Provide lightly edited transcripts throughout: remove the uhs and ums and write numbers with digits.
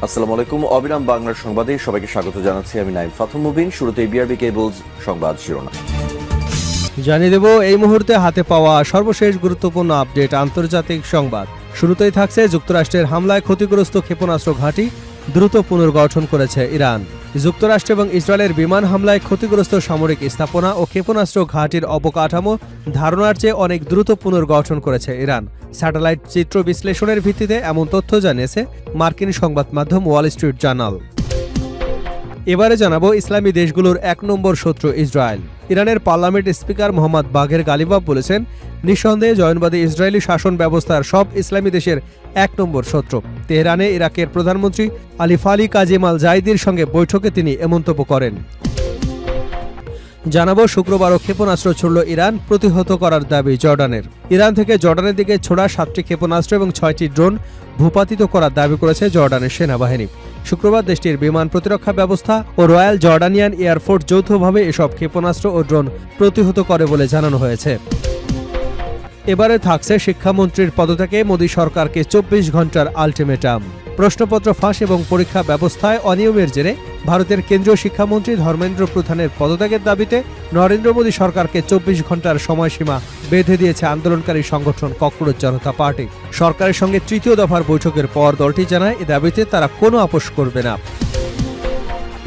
আসসালামু আলাইকুম। অবিরাম বাংলার সংবাদে সবাইকে স্বাগত জানাচ্ছি। আমি নাইম ফাথুম মুবিন। শুরুতে বিআরবি কেবলস সংবাদ শিরোনাম জানিয়ে দেব এই মুহূর্তে হাতে পাওয়া সর্বশেষ গুরুত্বপূর্ণ আপডেট আন্তর্জাতিক সংবাদ। শুরুতেই থাকছে যুক্তরাষ্ট্রের হামলায় ক্ষতিগ্রস্ত ক্ষেপণাস্ত্র ঘাঁটি দ্রুত পুনর্গঠন করেছে ইরান। যুক্তরাষ্ট্র এবং ইসরায়েলের বিমান হামলায় ক্ষতিগ্রস্ত সামরিক স্থাপনা ও ক্ষেপণাস্ত্র ঘাঁটির অবকাঠামো ধারণার চেয়ে অনেক দ্রুত পুনর্গঠন করেছে ইরান। স্যাটেলাইট চিত্র বিশ্লেষণের ভিত্তিতে এমন তথ্য জানিয়েছে মার্কিন সংবাদ মাধ্যম ওয়াল স্ট্রিট জার্নাল। এবারে জানাবো ইসলামী দেশগুলোর ১ নম্বর শত্রু ইসরায়েল। ইরানের পার্লামেন্ট স্পিকার মোহাম্মদ বাঘের গালিবাফ বলেছেন, নিঃসন্দেহে জয়নবাদী ইসরায়েলি শাসন ব্যবস্থার সব ইসলামী দেশের ১ নম্বর শত্রু। তেহরানে ইরাকের প্রধানমন্ত্রী আলিফ আলী কাজেম আল জাইদির সঙ্গে বৈঠকে তিনি এ মন্তব্য করেন। জানাবো শুক্রবারও ক্ষেপণাস্ত্র ছুড়ল ইরান, প্রতিহত করার দাবি জর্ডানের। ইরান থেকে জর্ডানের দিকে ছোড়া ৭টি ক্ষেপণাস্ত্র এবং ৬টি ড্রোন ভূপাতিত করার দাবি করেছে জর্ডানের সেনাবাহিনী। শুক্রবার দেশটির বিমান প্রতিরক্ষা ব্যবস্থা ও রয়্যাল জর্ডানিয়ান এয়ারফোর্স যৌথভাবে এসব ক্ষেপণাস্ত্র ও ড্রোন প্রতিহত করে বলে জানানো হয়েছে। এবারে থাকছে শিক্ষামন্ত্রীর পদত্যাগে মোদী সরকারকে ২৪ ঘন্টার আলটিমেটাম। প্রশ্নপত্র ফাঁস এবং পরীক্ষা ব্যবস্থায় অনিয়মের জেরে ভারতের কেন্দ্রীয় শিক্ষামন্ত্রী ধর্মেন্দ্র প্রধানের পদত্যাগের দাবিতে নরেন্দ্র মোদী সরকারকে ২৪ ঘন্টার সময়সীমা বেঁধে দিয়েছে আন্দোলনকারী সংগঠন ককরোচ জনতা পার্টি। সরকারের সঙ্গে তৃতীয় দফার বৈঠকের পর দলটি জানায় এ দাবিতে তারা কোনো আপোষ করবে না।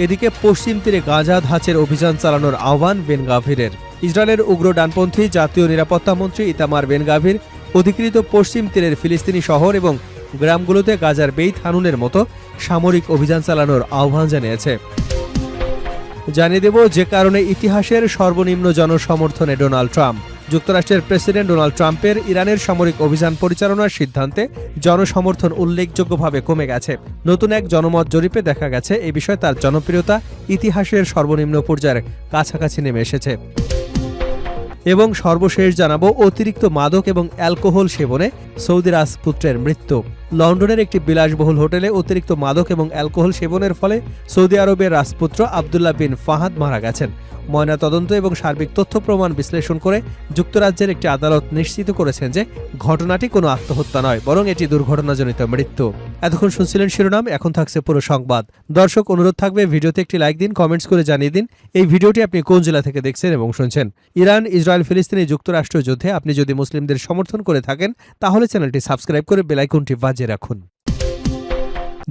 এদিকে পশ্চিম তীরে গাঁজা ধাঁচের অভিযান চালানোর আহ্বান বেন গাভিরের। ইসরায়েলের উগ্র ডানপন্থী জাতীয় নিরাপত্তা মন্ত্রী ইতামার বেন গাভির অধিকৃত পশ্চিম তীরের ফিলিস্তিনি শহর এবং গ্রামগুলোতে গাজার বেইত হানুনের মতো সামরিক অভিযান চালানোর আহ্বান জানিয়েছে। জানিয়ে দেব যে কারণে ইতিহাসের সর্বনিম্ন জনসমর্থনে ডোনাল্ড ট্রাম্প। যুক্তরাষ্ট্রের প্রেসিডেন্ট ডোনাল্ড ট্রাম্পের ইরানের সামরিক অভিযান পরিচালনার সিদ্ধান্তে জনসমর্থন উল্লেখযোগ্যভাবে কমে গেছে। নতুন এক জনমত জরিপে দেখা গেছে এই বিষয়ে তার জনপ্রিয়তা ইতিহাসের সর্বনিম্ন পর্যায়ের কাছাকাছি নেমে এসেছে। এবং সর্বশেষ জানাবো অতিরিক্ত মাদক এবং অ্যালকোহল সেবনে সৌদি রাজপুত্রের মৃত্যু। লন্ডনের একটি বিলাসবহুল হোটেলে অতিরিক্ত মাদক এবং অ্যালকোহল সেবনের ফলে সৌদি আরবের রাজপুত্র আবদুল্লাহ বিন ফাহাদ মারা গেছেন। ময়নাতদন্ত এবং সার্বিক তথ্য প্রমাণ বিশ্লেষণ করে যুক্তরাজ্যের একটি আদালত নিশ্চিত করেছেন যে ঘটনাটি কোনো আত্মহত্যা নয়, বরং এটি দুর্ঘটনাজনিত মৃত্যু। এতক্ষণ শুনছিলেন শিরোনাম, এখন থাকছে পুরো সংবাদ। দর্শক, অনুরোধ থাকবে ভিডিওতে একটি লাইক দিন, কমেন্টস করে জানিয়ে দিন এই ভিডিওটি আপনি কোন জেলা থেকে দেখছেন এবং শুনছেন। ইরান ইসরায়েল ফিলিস্তিনি যুক্তরাষ্ট্র যুদ্ধে আপনি যদি মুসলিমদের সমর্থন করে থাকেন তাহলে চ্যানেলটি সাবস্ক্রাইব করে বেল আইকনটি বাজিয়ে রাখুন।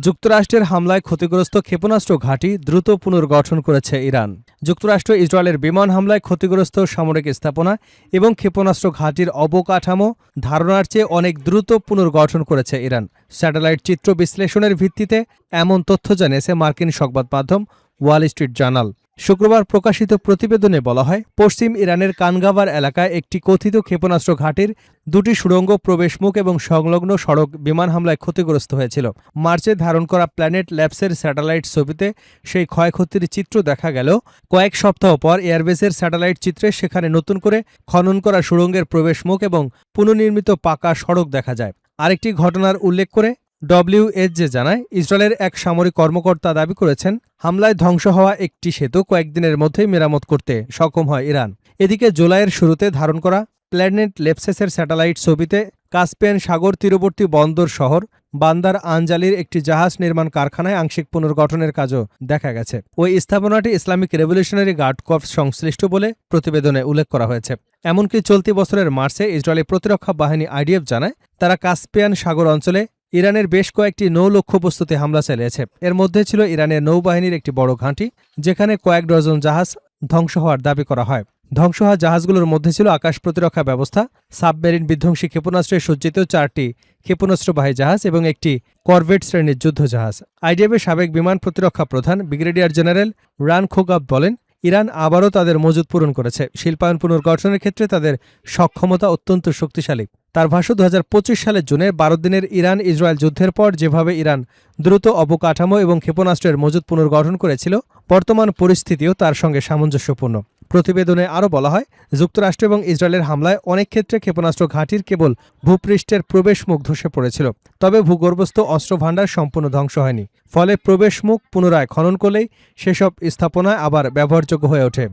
যুক্তরাষ্ট্রের হামলায় ক্ষতিগ্রস্ত ক্ষেপণাস্ত্র ঘাঁটি দ্রুত পুনর্গঠন করেছে ইরান। যুক্তরাষ্ট্র ইসরায়েলের বিমান হামলায় ক্ষতিগ্রস্ত সামরিক স্থাপনা এবং ক্ষেপণাস্ত্র ঘাঁটির অবকাঠামো ধারণার চেয়ে অনেক দ্রুত পুনর্গঠন করেছে ইরান। স্যাটেলাইট চিত্র বিশ্লেষণের ভিত্তিতে এমন তথ্য জানিয়েছে মার্কিন সংবাদ মাধ্যম ওয়াল স্ট্রিট জার্নাল। শুক্রবার প্রকাশিত প্রতিবেদনে বলা হয়, পশ্চিম ইরানের কানগাবার এলাকায় একটি কথিত ক্ষেপণাস্ত্র ঘাঁটির ২টি সুড়ঙ্গ প্রবেশমুখ এবং সংলগ্ন সড়ক বিমান হামলায় ক্ষতিগ্রস্ত হয়েছিল। মার্চে ধারণ করা প্ল্যানেট ল্যাবসের স্যাটেলাইট ছবিতে সেই ক্ষয়ক্ষতির চিত্র দেখা গেল। কয়েক সপ্তাহ পর এয়ারবেসের স্যাটেলাইট চিত্রে সেখানে নতুন করে খনন করা সুড়ঙ্গের প্রবেশমুখ এবং পুনর্নির্মিত পাকা সড়ক দেখা যায়। আরেকটি ঘটনার উল্লেখ করে ডব্লিউএসজে জানায়, ইসরায়েলের এক সামরিক কর্মকর্তা দাবি করেছেন হামলায় ধ্বংস হওয়া একটি সেতু কয়েকদিনের মধ্যেই মেরামত করতে সক্ষম হয় ইরান। এদিকে জুলাইয়ের শুরুতে ধারণ করা প্ল্যানেট লেপসেসের স্যাটেলাইট ছবিতে কাস্পিয়ান সাগর তীরবর্তী বন্দর শহর বান্দার আনজালির একটি জাহাজ নির্মাণ কারখানায় আংশিক পুনর্গঠনের কাজও দেখা গেছে। ওই স্থাপনাটি ইসলামিক রেভলিউশনারি গার্ড কর্পস সংশ্লিষ্ট বলে প্রতিবেদনে উল্লেখ করা হয়েছে। এমনকি চলতি বছরের মার্চে ইসরায়েলি প্রতিরক্ষা বাহিনী আইডিএফ জানায় তারা কাস্পিয়ান সাগর অঞ্চলে ইরানের বেশ কয়েকটি নৌ লক্ষ্যবস্তুতে হামলা চালিয়েছে। এর মধ্যে ছিল ইরানের নৌবাহিনীর একটি বড় ঘাঁটি, যেখানে কয়েক ডজন জাহাজ ধ্বংস হওয়ার দাবি করা হয়। ধ্বংস হওয়া জাহাজগুলোর মধ্যে ছিল আকাশ প্রতিরক্ষা ব্যবস্থা, সাবমেরিন বিধ্বংসী ক্ষেপণাস্ত্রে সজ্জিত 4টি ক্ষেপণাস্ত্রবাহী জাহাজ এবং একটি করভেট শ্রেণীর যুদ্ধজাহাজ। আইডিএফের সাবেক বিমান প্রতিরক্ষা প্রধান ব্রিগেডিয়ার জেনারেল রান খোগাব বলেন, ইরান আবারও তাদের মজুদ পূরণ করেছে। শিল্পায়ন পুনর্গঠনের ক্ষেত্রে তাদের সক্ষমতা অত্যন্ত শক্তিশালী। তার ভাষ্য, ২০২৫ সালের জুনে ১২ দিনের ইরান ইসরায়েল যুদ্ধের পর যেভাবে ইরান দ্রুত অবকাঠামো এবং ক্ষেপণাস্ত্রের মজুদ পুনর্গঠন করেছিল, বর্তমান পরিস্থিতিও তার সঙ্গে সামঞ্জস্যপূর্ণ। প্রতিবেদনে আরও বলা হয়, যুক্তরাষ্ট্র এবং ইসরায়েলের হামলায় অনেক ক্ষেত্রে ক্ষেপণাস্ত্র ঘাঁটির কেবল ভূপৃষ্ঠের প্রবেশমুখ ধসে পড়েছিল, তবে ভূগর্ভস্থ অস্ত্রভাণ্ডার সম্পূর্ণ ধ্বংস হয়নি। ফলে প্রবেশমুখ পুনরায় খনন করলেই সেসব স্থাপনা আবার ব্যবহারযোগ্য হয়ে ওঠে।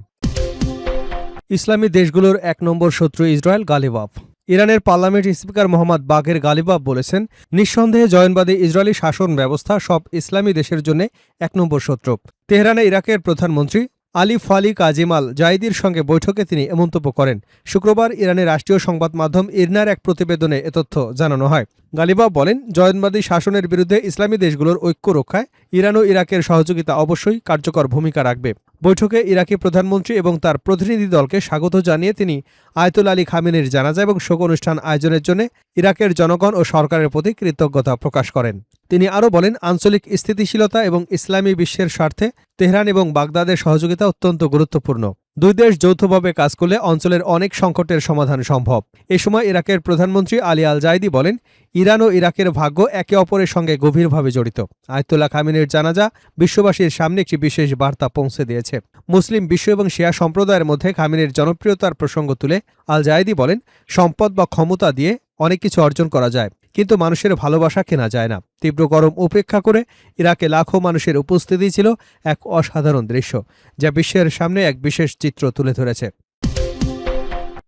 ইসলামী দেশগুলোর ১ নম্বর শত্রু ইসরায়েল গালিবাফ। ইরানের পার্লামেন্ট স্পিকার মোহাম্মদ বাগের গালিবাফ বলেছেন, নিঃসন্দেহে জয়নবাদী ইসরায়েলি শাসন ব্যবস্থা সব ইসলামী দেশের জন্য এক নম্বর শত্রু। তেহরানে ইরাকের প্রধানমন্ত্রী আলী ফালি কাজিম আল জাইদির সঙ্গে বৈঠকে তিনি এ মন্তব্য করেন। শুক্রবার ইরানের রাষ্ট্রীয় সংবাদ মাধ্যম ইরনার এক প্রতিবেদনে এ তথ্য জানানো হয়। গালিবাফ বলেন, জয়নবাদী শাসনের বিরুদ্ধে ইসলামী দেশগুলোর ঐক্য রক্ষায় ইরান ও ইরাকের সহযোগিতা অবশ্যই কার্যকর ভূমিকা রাখবে। বৈঠকে ইরাকি প্রধানমন্ত্রী এবং তার প্রতিনিধি দলকে স্বাগত জানিয়ে তিনি আয়তুল্লাহ আলী খামেনির জানাজা এবং শোক অনুষ্ঠান আয়োজনের জন্য ইরাকের জনগণ ও সরকারের প্রতি কৃতজ্ঞতা প্রকাশ করেন। তিনি আরও বলেন, আঞ্চলিক স্থিতিশীলতা এবং ইসলামী বিশ্বের স্বার্থে তেহরান এবং বাগদাদের সহযোগিতা অত্যন্ত গুরুত্বপূর্ণ। দুই দেশ যৌথভাবে কাজ করলে অঞ্চলের অনেক সংকটের সমাধান সম্ভব। এ সময় ইরাকের প্রধানমন্ত্রী আলী আল জাইদি বলেন, ইরান ও ইরাকের ভাগ্য একে অপরের সঙ্গে গভীরভাবে জড়িত। আয়াতুল্লাহ খামেনির জানাজা বিশ্ববাসীর সামনে একটি বিশেষ বার্তা পৌঁছে দিয়েছে। মুসলিম বিশ্ব এবং শিয়া সম্প্রদায়ের মধ্যে খামেনির জনপ্রিয়তার প্রসঙ্গ তুলে আল জাইদি বলেন, সম্পদ বা ক্ষমতা দিয়ে অনেক কিছু অর্জন করা যায়, কিন্তু মানুষের ভালোবাসা কেনা যায় না। তীব্র গরম উপেক্ষা করে ইরাকে লাখো মানুষের উপস্থিতি ছিল এক অসাধারণ দৃশ্য, যা বিশ্বের সামনে এক বিশেষ চিত্র তুলে ধরেছে।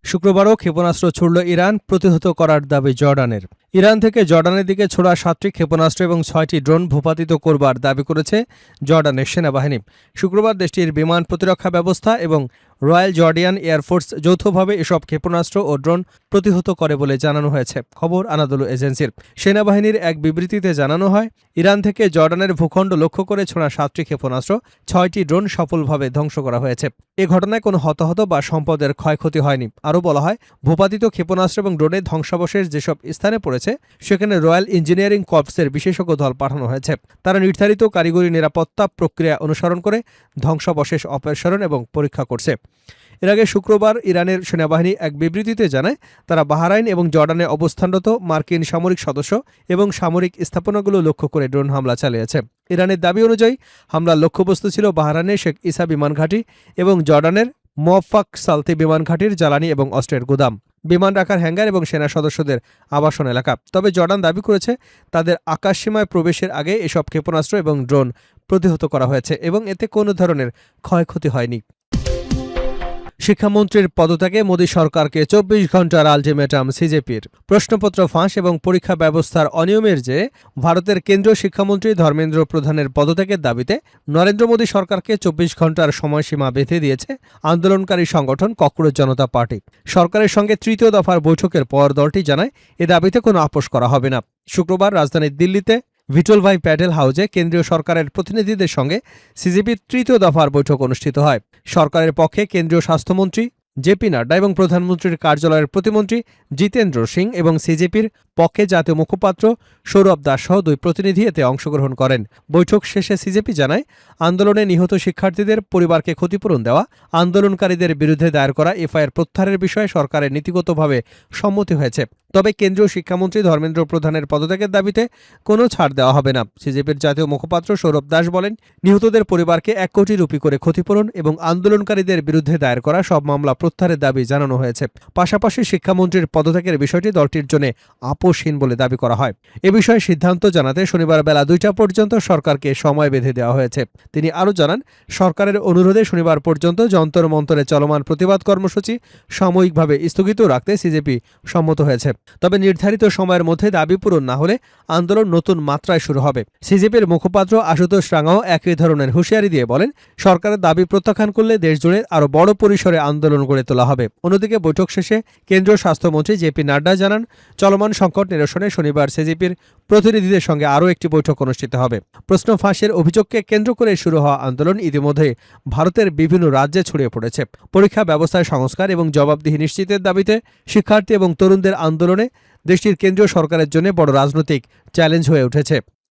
শুক্রবারও ক্ষেপণাস্ত্র ছুড়ল ইরান, প্রতিহত করার দাবি জর্ডানের। ইরান থেকে জর্ডানের দিকে ছোড়া 7টি ক্ষেপণাস্ত্র এবং 6টি ড্রোন ভূপাতিত করবার দাবি করেছে জর্ডানের সেনাবাহিনী। শুক্রবার দেশটির বিমান প্রতিরক্ষা ব্যবস্থা এবং রয়্যাল জর্ডিয়ান এয়ারফোর্স যৌথভাবে এসব ক্ষেপণাস্ত্র ও ড্রোন প্রতিহত করে বলে জানানো হয়েছে, খবর আনাদোলু এজেন্সির। সেনাবাহিনীর এক বিবৃতিতে জানানো হয়, ইরান থেকে জর্ডানের ভূখণ্ড লক্ষ্য করে ছোড়া 7টি ক্ষেপণাস্ত্র, 6টি ড্রোন সফলভাবে ধ্বংস করা হয়েছে। এ ঘটনায় কোনো হতাহত বা সম্পদের ক্ষয়ক্ষতি হয়নি। আরও বলা হয়, ভূপাতিত ক্ষেপণাস্ত্র এবং ড্রোনের ধ্বংসাবশেষ যেসব স্থানে পড়েছে সেখানে রয়্যাল ইঞ্জিনিয়ারিং কর্পসের বিশেষজ্ঞ দল পাঠানো হয়েছে। তারা নির্ধারিত কারিগরি নিরাপত্তা প্রক্রিয়া অনুসরণ করে ধ্বংসাবশেষ অপসারণ এবং পরীক্ষা করছে। এর আগে শুক্রবার ইরানের সেনাবাহিনী এক বিবৃতিতে জানায়, তারা বাহরাইন এবং জর্ডানে অবস্থানরত মার্কিন সামরিক সদস্য এবং সামরিক স্থাপনাগুলো লক্ষ্য করে ড্রোন হামলা চালিয়েছে। ইরানের দাবি অনুযায়ী হামলার লক্ষ্যবস্তু ছিল বাহরাইনের শেখ ইসা বিমান ঘাঁটি এবং জর্ডানের মোয়াফাক সালতি বিমান ঘাঁটির জ্বালানি এবং অস্ত্রের গুদাম, বিমান রাখার হ্যাঙ্গার এবং সেনা সদস্যদের আবাসন এলাকা। তবে জর্ডান দাবি করেছে, তাদের আকাশসীমায় প্রবেশের আগে এসব ক্ষেপণাস্ত্র এবং ড্রোন প্রতিহত করা হয়েছে এবং এতে কোনো ধরনের ক্ষয়ক্ষতি হয়নি। শিক্ষামন্ত্রীর পদত্যাগে মোদী সরকারকে 24 ঘণ্টার আলটিমেটাম সিজেপির। প্রশ্নপত্র ফাঁস এবং পরীক্ষা ব্যবস্থার অনিয়মের যে ভারতের কেন্দ্রীয় শিক্ষামন্ত্রী ধর্মেন্দ্র প্রধানের পদত্যাগের দাবিতে নরেন্দ্র মোদী সরকারকে 24 ঘণ্টার সময়সীমা বেঁধে দিয়েছে আন্দোলনকারী সংগঠন ককরোচ জনতা পার্টি। সরকারের সঙ্গে তৃতীয় দফার বৈঠকের পর দলটি জানায়, এ দাবিতে কোনো আপোষ করা হবে না। শুক্রবার রাজধানী দিল্লিতে ভিঠলভাই প্যাটেল হাউজে কেন্দ্রীয় সরকারের প্রতিনিধিদের সঙ্গে সিজেপির তৃতীয় দফার বৈঠক অনুষ্ঠিত হয়। সরকারের পক্ষে কেন্দ্রীয় স্বাস্থ্যমন্ত্রী জেপি নাড্ডা এবং প্রধানমন্ত্রীর কার্যালয়ের প্রতিমন্ত্রী জিতেন্দ্র সিং এবং সিজেপির পক্ষে জাতীয় মুখপাত্র সৌরভ দাস সহ 2 প্রতিনিধি এতে অংশগ্রহণ করেন। বৈঠক শেষে সিজেপি জানায়, আন্দোলনে নিহত শিক্ষার্থীদের পরিবারকে ক্ষতিপূরণ দেওয়া, আন্দোলনকারীদের বিরুদ্ধে দায়ের করা এফআইআর প্রত্যাহারের বিষয়ে সরকারের নীতিগতভাবে সম্মতি হয়েছে। তবে কেন্দ্রীয় শিক্ষামন্ত্রী ধর্মেন্দ্র প্রধানের পদত্যাগের দাবিতে কোনো ছাড় দেওয়া হবে না। সিজেপির জাতীয় মুখপাত্র সৌরভ দাস বলেন, নিহতদের পরিবারকে 1 কোটি রুপি করে ক্ষতিপূরণ এবং আন্দোলনকারীদের বিরুদ্ধে দায়ের করা সব মামলা প্রত্যাহারের দাবি জানানো হয়েছে। পাশাপাশি শিক্ষামন্ত্রীর পদত্যাগের বিষয়টি দলটির জন্য আপোষহীন বলে দাবি করা হয়। এ বিষয়ে সিদ্ধান্ত জানাতে শনিবার বেলা 2টা পর্যন্ত সরকারকে সময় বেঁধে দেওয়া হয়েছে। তিনি আরও জানান, সরকারের অনুরোধে শনিবার পর্যন্ত যন্তর মন্তরে চলমান প্রতিবাদ কর্মসূচি সাময়িকভাবে স্থগিত রাখতে সিজেপি সম্মত হয়েছে। তবে নির্ধারিত সময়ের মধ্যে দাবি পূরণ না হলে আন্দোলন নতুন মাত্রায় শুরু হবে। সিজেপির মুখপাত্র আশুতোষ রাঙাও একই ধরনের হুঁশিয়ারি দিয়ে বলেন, সরকারের দাবি প্রত্যাখ্যান করলে দেশজুড়ে আরও বড় পরিসরে আন্দোলন গড়ে তোলা হবে। অন্যদিকে বৈঠক শেষে কেন্দ্রীয় স্বাস্থ্যমন্ত্রী জেপি নাড্ডা জানান, চলমান সংকট নিরসনে শনিবার সিজেপির প্রতিনিধিদের সঙ্গে আরও একটি বৈঠক অনুষ্ঠিত হবে। প্রশ্ন ফাঁসের অভিযোগকে কেন্দ্র করে শুরু হওয়া আন্দোলন ইতিমধ্যে ভারতের বিভিন্ন রাজ্যে ছড়িয়ে পড়েছে। পরীক্ষা ব্যবস্থায় সংস্কার এবং জবাবদিহি নিশ্চিতের দাবিতে শিক্ষার্থী এবং তরুণদের আন্দোলনে দেশটির কেন্দ্রীয় সরকারের জন্য বড় রাজনৈতিক চ্যালেঞ্জ হয়ে উঠেছে।